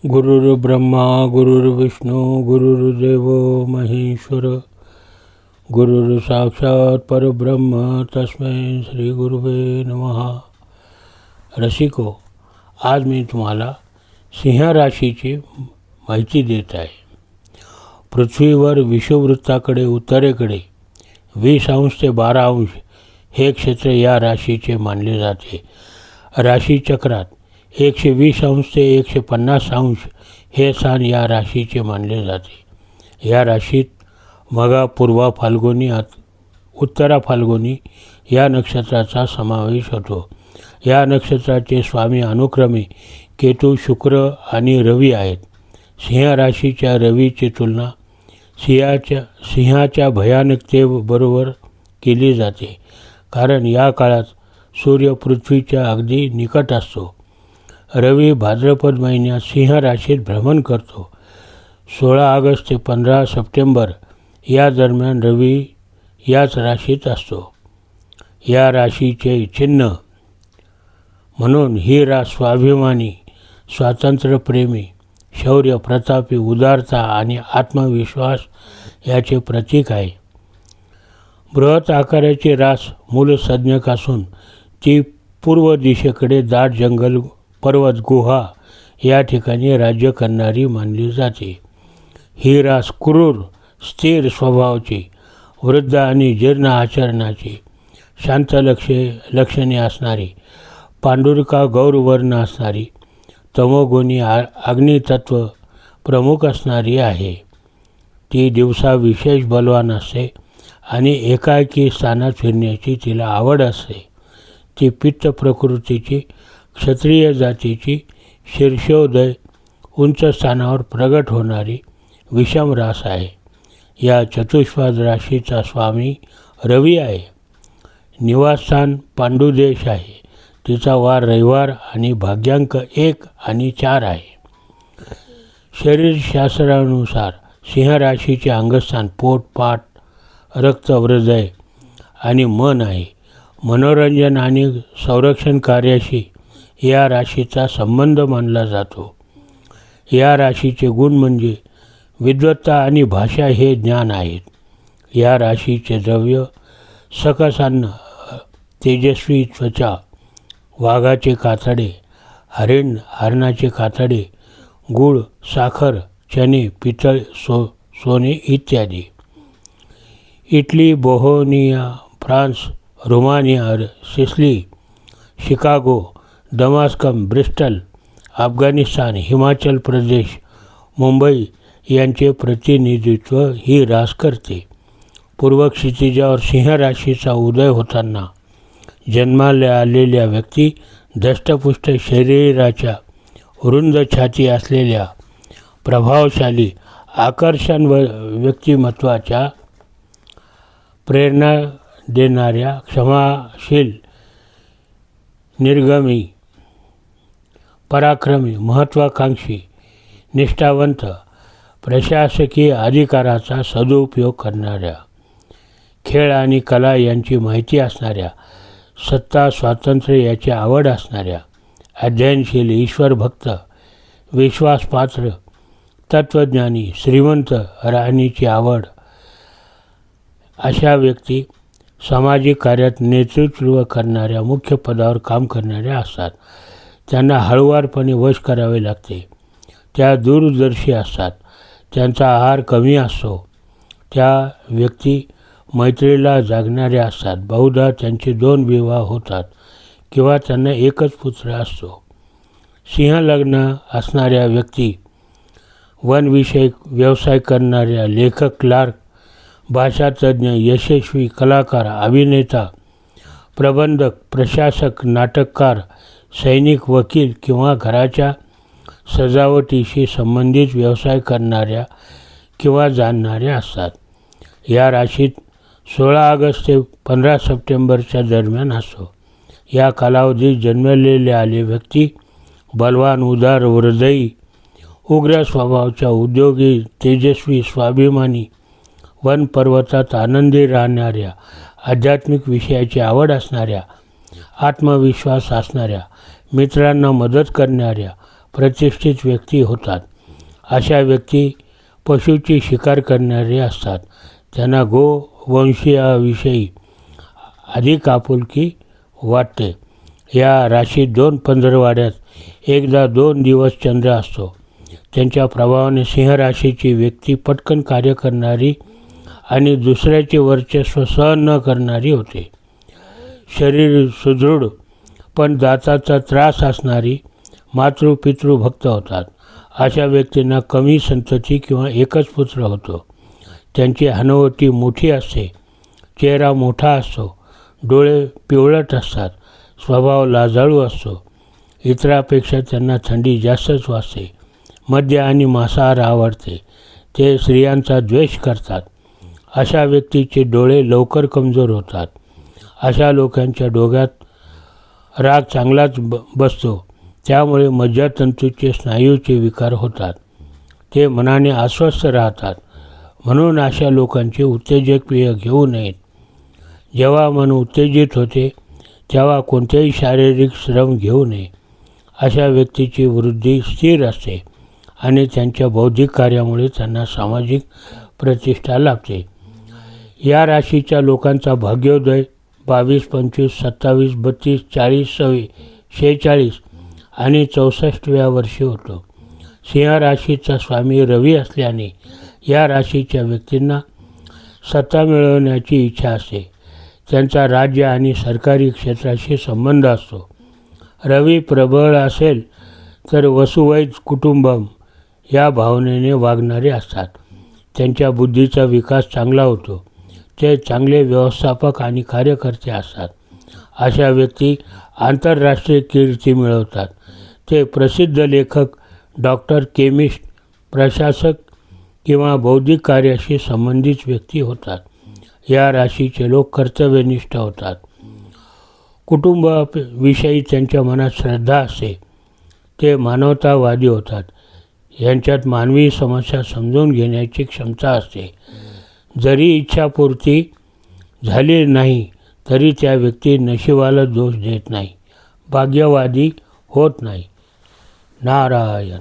गुरुर्ब्रह्मा गुरुर्विष्णू गुरुर्देव महेश्वर गुरुर्साक्षात परब्रह्म तस्मै श्री गुरुवे नमः। रसिको, आज मी तुम्हाला सिंह राशीची माहिती देत आहे। पृथ्वीवर विषुववृत्ताकडे उत्तरेकडे 20 अंश ते 12 अंश हे क्षेत्र या राशीचे मानले जाते। राशीचक्रात 120 अंश ते 150 अंश हे स्थान या राशीचे मानले जाते। या राशीत मघा, पूर्वा फाल्गुनी, उत्तरा फाल्गुनी या नक्षत्राचा समावेश होतो। या नक्षत्राचे स्वामी अनुक्रमे केतू, शुक्र आणि रवी आहेत। सिंह राशीच्या रवीची तुलना सिंहाच्या भयानकतेबरोबर केली जाते, कारण या काळात सूर्य पृथ्वीच्या अगदी निकट असतो। रवी भाद्रपद महिन्यात सिंह राशीत भ्रमण करतो। 16 ऑगस्ट ते 15 सप्टेंबर या दरम्यान रवी याच राशीत असतो। या राशीचे चिन्ह म्हणून ही रास स्वाभिमानी, स्वातंत्र्यप्रेमी, शौर्य, प्रतापी, उदारता आणि आत्मविश्वास याचे प्रतीक आहे। बृहत आकाराची रास मूलसंज्ञक असून ती पूर्व दिशेकडे दाट जंगल, पर्वत, गुहा या ठिकाणी राज्य करणारी मानली जाते। ही रास क्रूर, स्थिर स्वभावाची, वृद्ध आणि जीर्ण आचरणाची, शांत लक्षणे असणारी, पांडुरका गौरवर्ण असणारी, तमोगुणी अग्नितत्व प्रमुख असणारी आहे। ती दिवसा विशेष बलवान असते आणि एकाएकी स्थानात फिरण्याची तिला आवड असते। ती पित्त प्रकृतीची, क्षत्रिय जातीची, शीर्षोदय उंच स्थानावर प्रगट होणारी विषम रास आहे। या चतुष्पाद राशीचा स्वामी रवी आहे। निवासस्थान पांडुदेश आहे। तिचा वार रविवार आणि भाग्यांक 1 आणि 4 आहे। शरीरशास्त्रानुसार सिंह राशीचे अंगस्थान पोट, पाठ, रक्त, हृदय आणि मन आहे। मनोरंजन आणि संरक्षण कार्याशी या राशीचा संबंध मानला जातो। या राशीचे गुण म्हणजे विद्वत्ता आणि भाषा हे ज्ञान आहेत। या राशीचे द्रव्य सकस अन्न, तेजस्वी त्वचा, वाघाचे कातडे, हरणाचे कातडे, गूळ, साखर, चणे, पितळ, सोने इत्यादी। Italy, Bohemia, France, Romania, Sicily, Chicago, Damascus, Bristol, Afghanistan, Himachal Pradesh, Mumbai यांचे प्रतिनिधित्व ही रास करते। पूर्व क्षितिजावर सिंह राशीचा उदय होताना जन्माला आलेल्या व्यक्ती धष्टपुष्ट शरीराच्या, रुंद छाती असलेल्या, प्रभावशाली, आकर्षण व्यक्तिमत्वाच्या, प्रेरणा देणाऱ्या, क्षमाशील, निर्गमी, पराक्रमी, महत्त्वाकांक्षी, निष्ठावंत, प्रशासकीय अधिकाराचा सदुपयोग करणाऱ्या, खेळ आणि कला यांची माहिती असणाऱ्या, सत्ता, स्वातंत्र्य याची आवड असणाऱ्या, अध्ययनशील, ईश्वरभक्त, विश्वासपात्र, तत्त्वज्ञानी, श्रीमंत राहण्याची आवड अशा व्यक्ती सामाजिक कार्यात नेतृत्व करणाऱ्या, मुख्य पदावर काम करणाऱ्या असतात। त्यांना हळूवारपणे वश करावे लागते। त्या दूरदर्शी असतात। त्यांचा आहार कमी असतो। त्या व्यक्ती मैत्रीला जागणाऱ्या असतात। बहुधा त्यांचे 2 विवाह होतात किंवा त्यांना एकच पुत्र असतो। सिंह लग्न असणाऱ्या व्यक्ती वनविषयक व्यवसाय करणाऱ्या, लेखक, क्लार्क, भाषातज्ञ, यशस्वी कलाकार, अभिनेता, प्रबंधक, प्रशासक, नाटककार, सैनिक, वकील किंवा घराच्या सजावटीशी संबंधित व्यवसाय करणाऱ्या किंवा जाणणाऱ्या असतात। या राशीत 16 ऑगस्ट ते 15 सप्टेंबरच्या दरम्यान असतो। या कालावधीत जन्मलेले आले व्यक्ती बलवान, उदार, हृदयी, उग्र स्वभावाच्या, उद्योगी, तेजस्वी, स्वाभिमानी, वन पर्वतात आनंदी राहणाऱ्या, आध्यात्मिक विषयाची आवड असणाऱ्या, आत्मविश्वास असणाऱ्या, मित्रांना मदत करणाऱ्या, प्रतिष्ठित व्यक्ती होतात. अशा व्यक्ती पशुची शिकार करणारे असतात. त्यांना गोवंशीयाविषयी अधिक आपुलकी वाटते. या राशीत 2 पंधरवड्यात एकदा 2 दिवस चंद्र असतो. त्यांच्या प्रभावाने सिंह राशीची व्यक्ती पटकन कार्य करणारी आणि दुसऱ्याचे वर्चस्व सहन न करणारी होते. शरीर सुदृढ पण दाताचा त्रास असणारी मातृपितृभक्त होतात. अशा व्यक्तींना कमी संतती किंवा एकच पुत्र होतो. त्यांची हनुवटी मोठी असते, चेहरा मोठा असतो, डोळे पिवळट असतात, स्वभाव लाजाळू असतो. इतरांपेक्षा त्यांना थंडी जास्तच वाजते. मद्य आणि मांसाहार आवडते. ते स्त्रियांचा द्वेष करतात. अशा व्यक्तीचे डोळे लवकर कमजोर होतात. अशा लोकांच्या डोक्यात राग चांगलाच बसतो. त्यामुळे मज्जातंतूचे स्नायूचे विकार होतात. ते मनाने अस्वस्थ राहतात. म्हणून अशा लोकांचे उत्तेजक पेय घेऊ नयेत. जेव्हा मन उत्तेजित होते तेव्हा कोणतेही शारीरिक श्रम घेऊ नये. अशा व्यक्तीची वृद्धी स्थिर असते आणि त्यांच्या बौद्धिक कार्यामुळे त्यांना सामाजिक प्रतिष्ठा लाभते. या राशीच्या लोकांचा भाग्योदय 22, 25, 27, 32, 40, 46 आणि 64व्या वर्षी होतो. सिंह राशीचा स्वामी रवी असल्याने या राशीच्या व्यक्तींना सत्ता मिळवण्याची इच्छा असते. त्यांचा राज्य आणि सरकारी क्षेत्राशी संबंध असतो. रवी प्रबळ असेल तर वसुवैध कुटुंबम या भावनेने वागणारे असतात. त्यांच्या बुद्धीचा विकास चांगला होतो. ते चांगले व्यवस्थापक आणि कार्यकर्ते असतात. अशा व्यक्ती आंतरराष्ट्रीय कीर्ती मिळवतात. ते प्रसिद्ध लेखक, डॉक्टर, केमिस्ट, प्रशासक किंवा बौद्धिक कार्याशी संबंधित व्यक्ती होतात. या राशीचे लोक कर्तव्यनिष्ठ होतात. कुटुंबाविषयी त्यांच्या मनात श्रद्धा असते. ते मानवतावादी होतात. यांच्यात मानवी समस्या समजून घेण्याची क्षमता असते. जरी इच्छापूर्ती झाली नाही तरी त्या व्यक्ती नशिबाला दोष देत नाही, भाग्यवादी होत नाही. नारायण.